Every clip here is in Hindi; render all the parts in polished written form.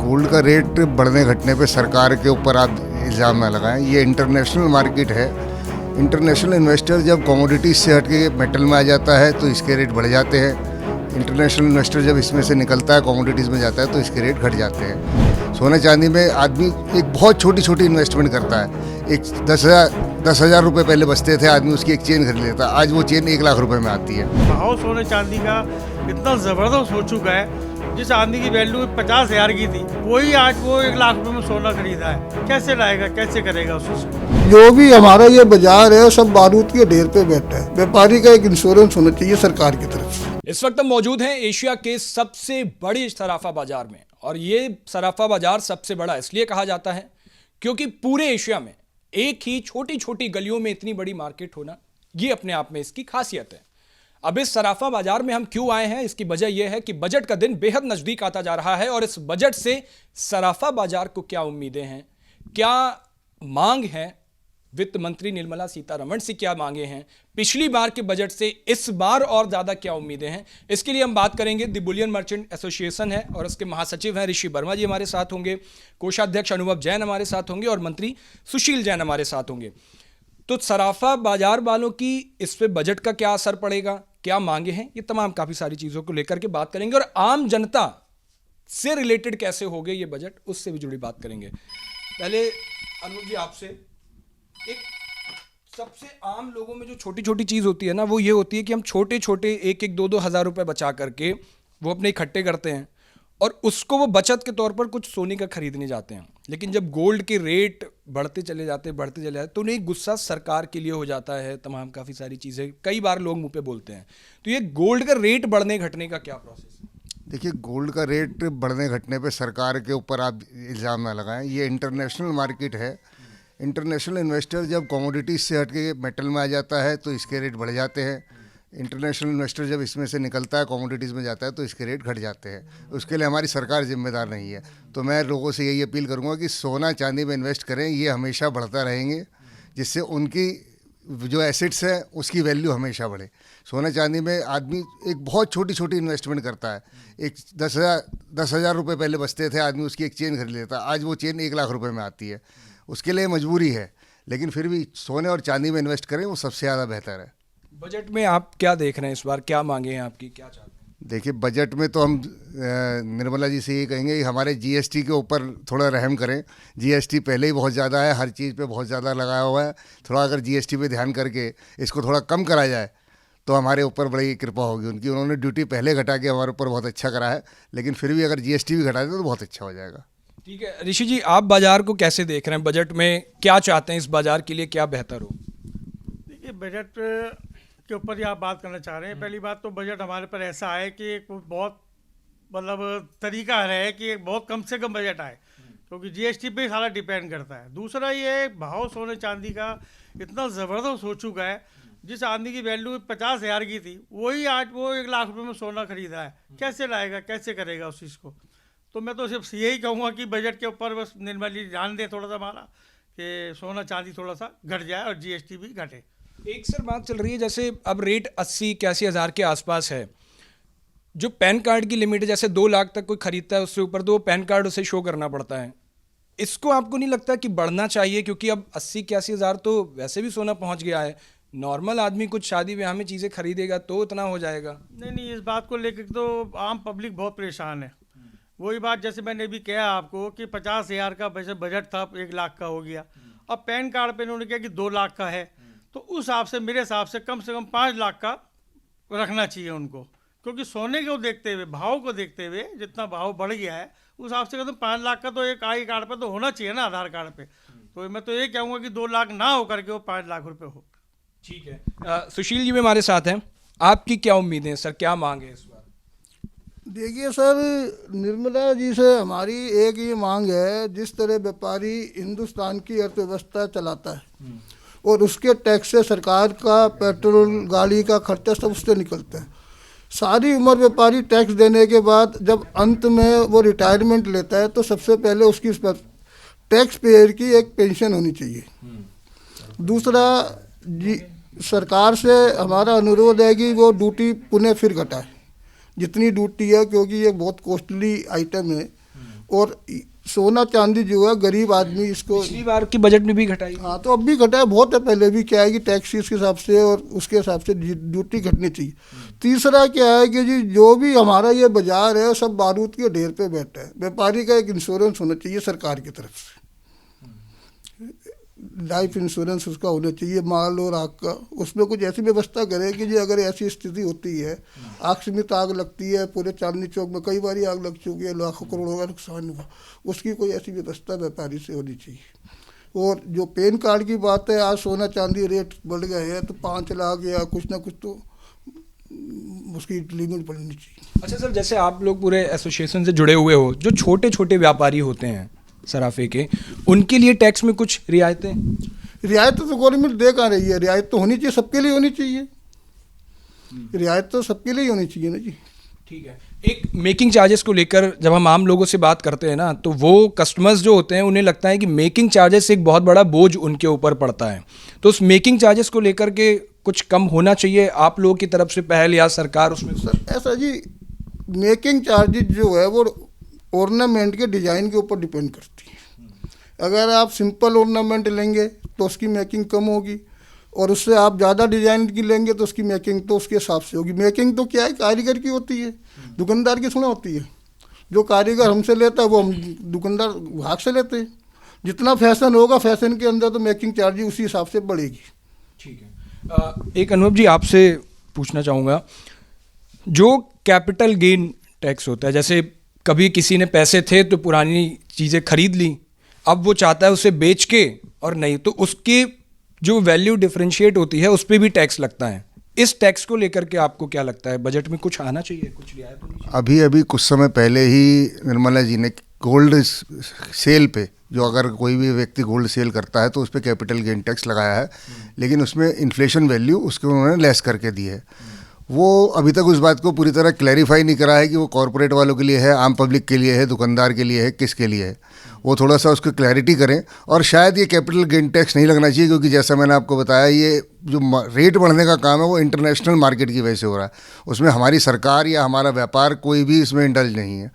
गोल्ड का रेट बढ़ने घटने पे सरकार के ऊपर आप इल्ज़ाम ना लगाएं। ये इंटरनेशनल मार्केट है। इंटरनेशनल इन्वेस्टर जब कमोडिटीज से हटके मेटल में आ जाता है तो इसके रेट बढ़ जाते हैं। इंटरनेशनल इन्वेस्टर जब इसमें से निकलता है कमोडिटीज़ में जाता है तो इसके रेट घट जाते हैं। सोने चांदी में आदमी एक बहुत छोटी छोटी इन्वेस्टमेंट करता है। एक 10,000 रुपये पहले बचते थे, आदमी उसकी एक चेन खरीद लेता, आज वो चेन 1 लाख रुपए में आती है। भाव सोने चांदी का इतना ज़बरदस्त हो चुका है, जिस आदमी की वैल्यू 50,000 की थी वही आज वो 1 लाख रुपए में सोना खरीदा है। कैसे लाएगा, कैसे करेगा उससे? जो भी हमारा ये बाजार है सब बारूद के ढेर पे बैठा है। व्यापारी का एक इंश्योरेंस होना चाहिए सरकार की तरफ से। इस वक्त हम मौजूद हैं एशिया के सबसे बड़े सराफा बाजार में, और ये सराफा बाजार सबसे बड़ा इसलिए कहा जाता है क्योंकि पूरे एशिया में एक ही छोटी छोटी गलियों में इतनी बड़ी मार्केट होना, ये अपने आप में इसकी खासियत है। अब इस सराफा बाजार में हम क्यों आए हैं, इसकी वजह यह है कि बजट का दिन बेहद नजदीक आता जा रहा है, और इस बजट से सराफा बाजार को क्या उम्मीदें हैं, क्या मांग है, वित्त मंत्री निर्मला सीतारमण से क्या मांगे हैं, पिछली बार के बजट से इस बार और ज्यादा क्या उम्मीदें हैं, इसके लिए हम बात करेंगे। द बुलियन मर्चेंट एसोसिएशन है और उसके महासचिव हैं ऋषि वर्मा जी हमारे साथ होंगे, कोषाध्यक्ष अनुभव जैन हमारे साथ होंगे और मंत्री सुशील जैन हमारे साथ होंगे। तो सराफा बाजार वालों की इस पे बजट का क्या असर पड़ेगा, क्या मांगे हैं, ये तमाम काफी सारी चीजों को लेकर के बात करेंगे, और आम जनता से रिलेटेड कैसे हो गए ये बजट, उससे भी जुड़ी बात करेंगे। पहले अनुभव जी आपसे, एक सबसे आम लोगों में जो छोटी छोटी चीज होती है ना, वो ये होती है कि हम छोटे छोटे 1-2 हज़ार रुपए बचा करके वो अपने इकट्ठे करते हैं और उसको वो बचत के तौर पर कुछ सोने का खरीदने जाते हैं। लेकिन जब गोल्ड के रेट बढ़ते चले जाते तो उन्हें गुस्सा सरकार के लिए हो जाता है, तमाम काफ़ी सारी चीज़ें कई बार लोग मुंह पे बोलते हैं। तो ये गोल्ड का रेट बढ़ने घटने का क्या प्रोसेस है? देखिए, गोल्ड का रेट बढ़ने घटने पे सरकार के ऊपर आप इल्ज़ाम ना लगाएं। ये इंटरनेशनल मार्केट है। इंटरनेशनल इन्वेस्टर जब कमोडिटीज से हटके मेटल में आ जाता है तो इसके रेट बढ़ जाते हैं। इंटरनेशनल इन्वेस्टर जब इसमें से निकलता है कमोडिटीज़ में जाता है तो इसके रेट घट जाते हैं। उसके लिए हमारी सरकार जिम्मेदार नहीं है। तो मैं लोगों से यही अपील करूंगा कि सोना चांदी में इन्वेस्ट करें, ये हमेशा बढ़ता रहेंगे, जिससे उनकी जो एसेट्स हैं उसकी वैल्यू हमेशा बढ़े। सोना चांदी में आदमी एक बहुत छोटी छोटी इन्वेस्टमेंट करता है। एक 10,000 रुपये पहले बचते थे, आदमी उसकी एक चेन खरीद लेता, आज वो चेन 1 लाख रुपए में आती है। उसके लिए मजबूरी है, लेकिन फिर भी सोने और चांदी में इन्वेस्ट करें, वो सबसे ज़्यादा बेहतर है। बजट में आप क्या देख रहे हैं इस बार, क्या मांगे हैं आपकी, क्या चाहते हैं? देखिए, बजट में तो हम निर्मला जी से ये कहेंगे कि हमारे जीएसटी के ऊपर थोड़ा रहम करें। जीएसटी पहले ही बहुत ज़्यादा है, हर चीज़ पे बहुत ज़्यादा लगाया हुआ है। थोड़ा अगर जीएसटी पे ध्यान करके इसको थोड़ा कम करा जाए तो हमारे ऊपर बड़ी कृपा होगी उनकी। उन्होंने ड्यूटी पहले घटा के हमारे ऊपर बहुत अच्छा करा है, लेकिन फिर भी अगर जीएसटी भी घटा दे तो बहुत अच्छा हो जाएगा। ठीक है ऋषि जी, आप बाजार को कैसे देख रहे हैं, बजट में क्या चाहते हैं, इस बाजार के लिए क्या बेहतर हो? देखिए, बजट के ऊपर ही आप बात करना चाह रहे हैं। पहली बात तो बजट हमारे पर ऐसा है कि एक बहुत मतलब तरीका है कि एक बहुत कम से कम बजट आए, क्योंकि जीएसटी पे सारा डिपेंड करता है। दूसरा ये भाव सोने चांदी का इतना ज़बरदस्त हो चुका है, जिस आदमी की वैल्यू 50,000 की थी वही आज वो 1 लाख रुपए में सोना खरीदा है। कैसे लाएगा, कैसे करेगा उस चीज़ को? तो मैं तो सिर्फ यही कहूँगा कि बजट के ऊपर बस निर्मला जी ध्यान दें थोड़ा सा हमारा, कि सोना चांदी थोड़ा सा घट जाए और जीएसटी भी घटे। एक सर बात चल रही है, जैसे अब रेट 80-81 हज़ार के आसपास है। जो पैन कार्ड की लिमिट है, जैसे 2 लाख तक कोई खरीदता है, उससे ऊपर तो वो पैन कार्ड उसे शो करना पड़ता है। इसको आपको नहीं लगता कि बढ़ना चाहिए? क्योंकि अब 80-81 हज़ार तो वैसे भी सोना पहुंच गया है। नॉर्मल आदमी कुछ शादी ब्याह में चीज़ें खरीदेगा तो इतना हो जाएगा। नहीं, इस बात को लेकर तो आम पब्लिक बहुत परेशान है। वही बात जैसे मैंने भी कहा आपको कि 50,000 का वैसे बजट था, 1 लाख का हो गया। अब पैन कार्ड पे इन्होंने कहा कि 2 लाख का है, तो उस हिसाब से मेरे हिसाब से कम 5 लाख का रखना चाहिए उनको, क्योंकि सोने को देखते हुए, भाव को देखते हुए जितना भाव बढ़ गया है उस हिसाब से 5 लाख का तो एक आई कार्ड पे तो होना चाहिए ना, आधार कार्ड पे। तो मैं तो ये कहूँगा कि 2 लाख ना हो करके वो 5 लाख रुपये हो। ठीक है, सुशील जी भी हमारे साथ हैं, आपकी क्या उम्मीदें हैं सर, क्या मांग है इस बार? देखिए सर, निर्मला जी से हमारी एक ये मांग है, जिस तरह व्यापारी हिंदुस्तान की अर्थव्यवस्था चलाता है और उसके टैक्स से सरकार का पेट्रोल गाड़ी का खर्चा सब उससे निकलता है। सारी उम्र व्यापारी टैक्स देने के बाद जब अंत में वो रिटायरमेंट लेता है तो सबसे पहले उसकी टैक्स पेयर की एक पेंशन होनी चाहिए। दूसरा सरकार से हमारा अनुरोध है कि वो ड्यूटी पुनः फिर घटाए, जितनी ड्यूटी है, क्योंकि ये बहुत कॉस्टली आइटम है और सोना चांदी जो है गरीब आदमी इसको, पिछली बार की बजट में भी घटाई। हाँ तो अब भी घटा है, बहुत है, पहले भी क्या है कि टैक्स के हिसाब से और उसके हिसाब से ड्यूटी घटनी चाहिए। तीसरा क्या है कि जी जो भी हमारा ये बाजार है सब बारूद के ढेर पे बैठा है, व्यापारी का एक इंश्योरेंस होना चाहिए सरकार की तरफ से, लाइफ इंश्योरेंस उसका होना चाहिए माल और आग का। उसमें कुछ ऐसी व्यवस्था करे कि जी अगर ऐसी स्थिति होती है, आकस्मिक आग लगती है, पूरे चांदनी चौक में कई बार आग लग चुकी है, लाखों करोड़ों का नुकसान हुआ, उसकी कोई ऐसी व्यवस्था व्यापारी से होनी चाहिए। और जो पैन कार्ड की बात है, आज सोना चांदी रेट बढ़ गए हैं तो 5 लाख या कुछ ना कुछ तो उसकी लिमिट बढ़नी चाहिए। अच्छा सर, जैसे आप लोग पूरे एसोसिएशन से जुड़े हुए हो, जो छोटे छोटे व्यापारी होते हैं सराफे के, उनके लिए टैक्स में कुछ रियायतें? रियायत तो गवर्नमेंट दे कहाँ रही है, रियायत तो होनी चाहिए, सबके लिए होनी चाहिए, रियायत तो सबके लिए होनी चाहिए ना जी। ठीक है। एक मेकिंग चार्जेस को लेकर जब हम आम लोगों से बात करते हैं ना, तो वो कस्टमर्स जो होते हैं उन्हें लगता है कि मेकिंग चार्जेस एक बहुत बड़ा बोझ उनके ऊपर पड़ता है, तो उस मेकिंग चार्जेस को लेकर के कुछ कम होना चाहिए आप लोगों की तरफ से पहल, या सरकार उसमें? सर ऐसा जी, मेकिंग चार्जेस जो है वो ऑर्नामेंट के डिज़ाइन के ऊपर डिपेंड करती है। अगर आप सिंपल ऑर्नामेंट लेंगे तो उसकी मेकिंग कम होगी, और उससे आप ज़्यादा डिज़ाइन की लेंगे तो उसकी मेकिंग तो उसके हिसाब से होगी। मेकिंग तो क्या है, कारीगर की होती है, दुकानदार की थोड़ा होती है। जो कारीगर हमसे लेता है वो हम दुकानदार भाग से लेते हैं। जितना फैशन होगा फैशन के अंदर तो मेकिंग चार्ज उसी हिसाब से बढ़ेगी। ठीक है। एक अनुभव जी आपसे पूछना चाहूँगा, जो कैपिटल गेन टैक्स होता है, जैसे कभी किसी ने पैसे थे तो पुरानी चीज़ें खरीद ली, अब वो चाहता है उसे बेच के, और नहीं तो उसकी जो वैल्यू डिफरेंशिएट होती है उस पर भी टैक्स लगता है। इस टैक्स को लेकर के आपको क्या लगता है, बजट में कुछ आना चाहिए, कुछ रियायत होनी चाहिए? अभी कुछ समय पहले ही निर्मला जी ने गोल्ड सेल पे, जो अगर कोई भी व्यक्ति गोल्ड सेल करता है तो उस पर कैपिटल गेन टैक्स लगाया है, लेकिन उसमें इन्फ्लेशन वैल्यू उसको उन्होंने लेस करके दी है। वो अभी तक उस बात को पूरी तरह क्लैरिफाई नहीं करा है कि वो कॉरपोरेट वालों के लिए है, आम पब्लिक के लिए है, दुकानदार के लिए है, किसके लिए है। वो थोड़ा सा उसको क्लैरिटी करें। और शायद ये कैपिटल गेन टैक्स नहीं लगना चाहिए, क्योंकि जैसा मैंने आपको बताया, ये जो रेट बढ़ने का काम है वो इंटरनेशनल मार्केट की वजह से हो रहा है, उसमें हमारी सरकार या हमारा व्यापार कोई भी इसमें इंडल्ज नहीं है।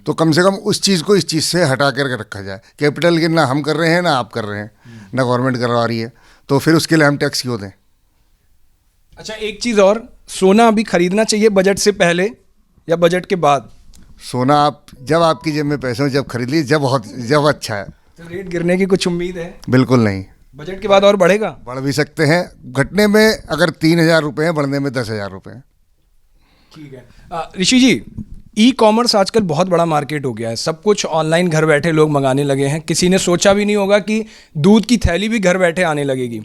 तो कम से कम उस चीज़ को इस चीज़ से हटा कर रखा जाए। कैपिटल गेन ना हम कर रहे हैं ना आप कर रहे हैं, ना गवर्नमेंट करवा रही है, तो फिर उसके लिए हम टैक्स क्यों दें? अच्छा, एक चीज़ और, सोना अभी खरीदना चाहिए बजट से पहले या बजट के बाद? सोना आप जब आपकी जेब में पैसे हो जब खरीद लीजिए, जब अच्छा है। तो रेट गिरने की कुछ उम्मीद है? बिल्कुल नहीं। बजट के बाद और बढ़ेगा? बढ़ भी सकते हैं, घटने में अगर 3,000 रुपये हैं, बढ़ने में 10,000 रुपये हैं। ठीक है। ऋषि जी, ई कॉमर्स आजकल बहुत बड़ा मार्केट हो गया है, सब कुछ ऑनलाइन घर बैठे लोग मंगाने लगे हैं। किसी ने सोचा भी नहीं होगा कि दूध की थैली भी घर बैठे आने लगेगी।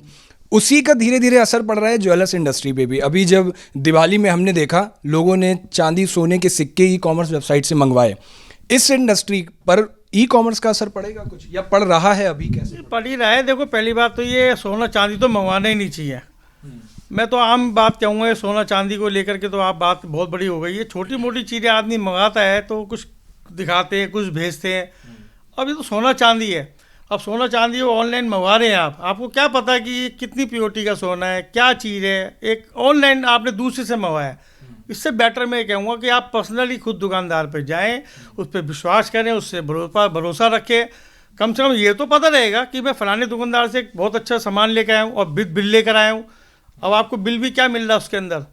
उसी का धीरे धीरे असर पड़ रहा है ज्वेलर्स इंडस्ट्री पे भी। अभी जब दिवाली में हमने देखा, लोगों ने चांदी सोने के सिक्के ई कॉमर्स वेबसाइट से मंगवाए। इस इंडस्ट्री पर ई कॉमर्स का असर पड़ेगा कुछ, या पड़ रहा है अभी? कैसे पड़ ही रहा है। देखो, पहली बात तो ये सोना चांदी तो मंगवाना ही नहीं चाहिए। मैं तो आम बात कहूँगा, सोना चांदी को लेकर के तो आप बात बहुत बड़ी हो गई है। छोटी मोटी चीज़ें आदमी मंगाता है तो कुछ दिखाते हैं, कुछ भेजते हैं। अब ये तो सोना चांदी है। अब सोना चांदी वो ऑनलाइन मंगवा रहे हैं आपको क्या पता कि ये कितनी प्योरिटी का सोना है, क्या चीज़ है। एक ऑनलाइन आपने दूसरे से मंगवाया, इससे बेटर मैं कहूँगा कि आप पर्सनली खुद दुकानदार पर जाएँ, उस पर विश्वास करें, उससे भरोसा रखें। कम से कम ये तो पता रहेगा कि मैं फलाने दुकानदार से एक बहुत अच्छा सामान लेकर आया हूँ और बिल लेकर आया हूँ। अब आपको बिल भी क्या मिल रहा है उसके अंदर।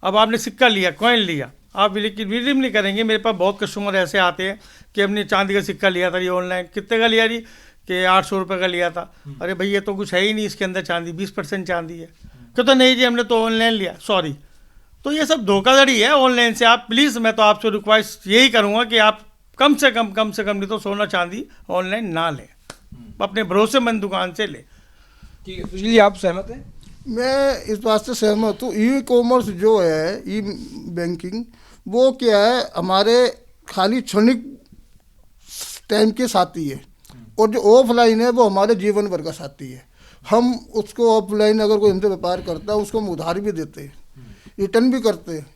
अब आपने सिक्का लिया, कॉइन लिया, आप बिलीव नहीं करेंगे। मेरे पास बहुत कस्टमर ऐसे आते हैं कि हमने चांदी का सिक्का लिया था, ये ऑनलाइन कितने का लिया जी, कि 800 रुपये का लिया था। अरे भाई, ये तो कुछ है ही नहीं इसके अंदर, चांदी 20% चांदी है। कहते नहीं जी, हमने तो ऑनलाइन लिया, सॉरी। तो ये सब धोखाधड़ी है ऑनलाइन से। आप प्लीज़, मैं तो आपसे रिक्वेस्ट यही करूँगा कि आप कम से कम नहीं तो सोना चांदी ऑनलाइन ना लें, अपने भरोसेमंद दुकान से लें। ठीक है। सुशील जी, आप सहमत हैं? मैं इस बात से सहमत हूँ। ई कॉमर्स जो है, ई बैंकिंग, वो क्या है, हमारे खाली क्षणिक टाइम के साथी है, और जो ऑफलाइन है वो हमारे जीवन भर का साथी है। हम उसको ऑफलाइन अगर कोई हमसे व्यापार करता है उसको हम उधार भी देते हैं, रिटर्न भी करते हैं,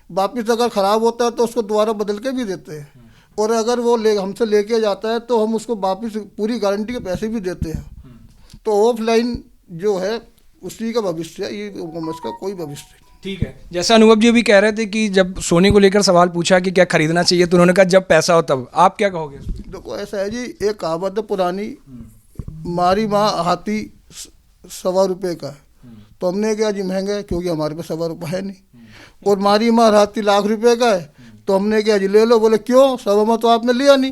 वापिस अगर ख़राब होता है तो उसको दोबारा बदल के भी देते हैं, और अगर वो हमसे लेके जाता है तो हम उसको वापिस पूरी गारंटी के पैसे भी देते हैं। तो ऑफलाइन जो है उसी का भविष्य है, ई कॉमर्स का कोई भविष्य नहीं। ठीक है, जैसा अनुभव जी भी कह रहे थे कि जब सोने को लेकर सवाल पूछा कि क्या खरीदना चाहिए तो उन्होंने कहा जब पैसा हो तब, आप क्या कहोगे? देखो ऐसा है जी, एक कहावत है पुरानी, मारी माँ हाथी 1.25 रुपये का है, तो हमने कहा जी महंगा है क्योंकि हमारे पास 1.25 रुपये है नहीं। और मारी माँ हाथी 1,00,000 रुपये का है, तो हमने कहा जी ले लो। बोले क्यों, 1.25 में तो आपने लिया नहीं,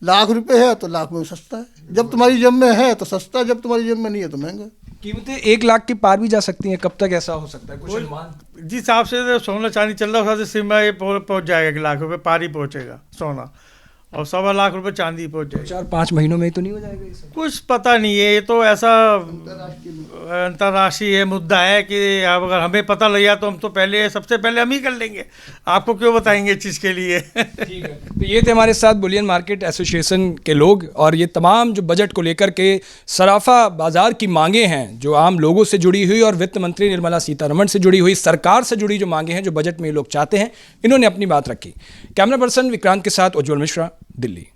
1,00,000 रुपये है तो 1,00,000 में सस्ता है। जब तुम्हारी जेब में है तो सस्ता है, जब तुम्हारी जेब में नहीं है तो महंगा है। कीमतें 1 लाख के पार भी जा सकती हैं, कब तक ऐसा हो सकता है, कुछ अनुमान? जिस हिसाब से सोना चांदी चल रहा है उस सीमा ये पहुंच जाएगा, 1,00,000 रुपये पार ही पहुंचेगा सोना, और 1.25 लाख चांदी पहुंच जाएगी। 4-5 महीनों में ही तो नहीं हो जाएगा ये सब? कुछ पता नहीं है, ये तो ऐसा अंतर्राष्ट्रीय मुद्दा है कि अब अगर हमें पता लग गया तो हम तो पहले सबसे पहले हम ही कर लेंगे, आपको क्यों बताएंगे इस चीज़ के लिए। ठीक है, तो ये थे हमारे साथ बुलियन मार्केट एसोसिएशन के लोग, और ये तमाम जो बजट को लेकर के सराफा बाजार की मांगे हैं, जो आम लोगों से जुड़ी हुई और वित्त मंत्री निर्मला सीतारमण से जुड़ी हुई, सरकार से जुड़ी जो मांगे हैं, जो बजट में ये लोग चाहते हैं, इन्होंने अपनी बात रखी। कैमरा पर्सन विक्रांत के साथ उज्ज्वल मिश्रा, दिल्ली।